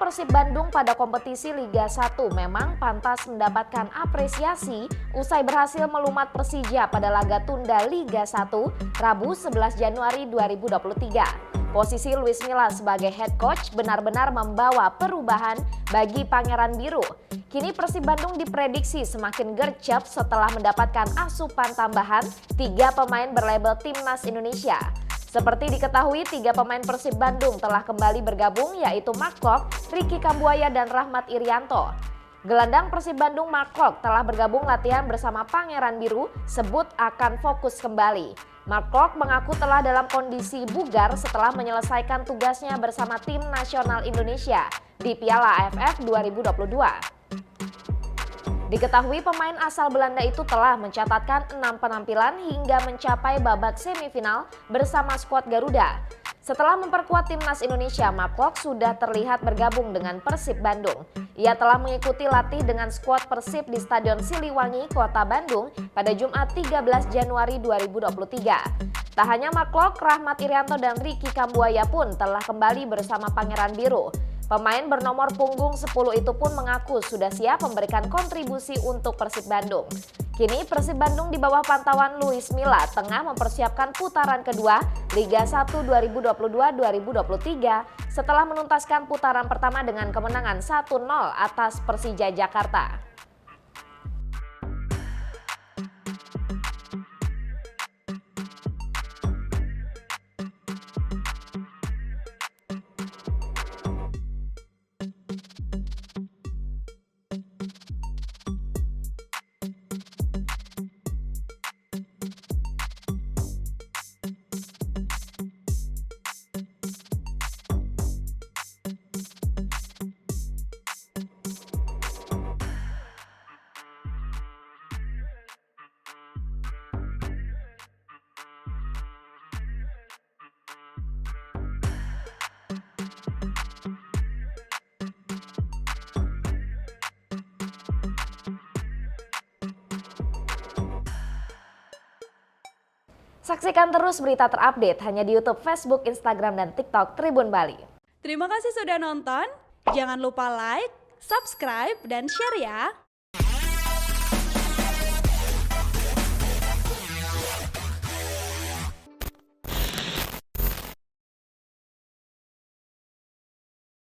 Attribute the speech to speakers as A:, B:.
A: Persib Bandung pada kompetisi Liga 1 memang pantas mendapatkan apresiasi usai berhasil melumat Persija pada laga tunda Liga 1 Rabu 11 Januari 2023. Posisi Luis Milla sebagai head coach benar-benar membawa perubahan bagi Pangeran Biru. Kini Persib Bandung diprediksi semakin gercep setelah mendapatkan asupan tambahan 3 pemain berlabel Timnas Indonesia. Seperti diketahui, 3 pemain Persib Bandung telah kembali bergabung yaitu Mark Klok, Ricky Kambuaya, dan Rahmat Irianto. Gelandang Persib Bandung Mark Klok telah bergabung latihan bersama Pangeran Biru, sebut akan fokus kembali. Mark Klok mengaku telah dalam kondisi bugar setelah menyelesaikan tugasnya bersama tim nasional Indonesia di Piala AFF 2022. Diketahui pemain asal Belanda itu telah mencatatkan 6 penampilan hingga mencapai babak semifinal bersama skuad Garuda. Setelah memperkuat timnas Indonesia, Mark Klok sudah terlihat bergabung dengan Persib Bandung. Ia telah mengikuti latih dengan skuad Persib di Stadion Siliwangi, Kota Bandung pada Jumat 13 Januari 2023. Tak hanya Mark Klok, Rahmat Irianto dan Ricky Kambuaya pun telah kembali bersama Pangeran Biru. Pemain bernomor punggung 10 itu pun mengaku sudah siap memberikan kontribusi untuk Persib Bandung. Kini Persib Bandung di bawah pantauan Luis Milla tengah mempersiapkan putaran kedua Liga 1 2022-2023 setelah menuntaskan putaran pertama dengan kemenangan 1-0 atas Persija Jakarta. Saksikan terus berita terupdate hanya di YouTube, Facebook, Instagram, dan TikTok Tribun Bali.
B: Terima kasih sudah nonton. Jangan lupa like, subscribe, dan share ya.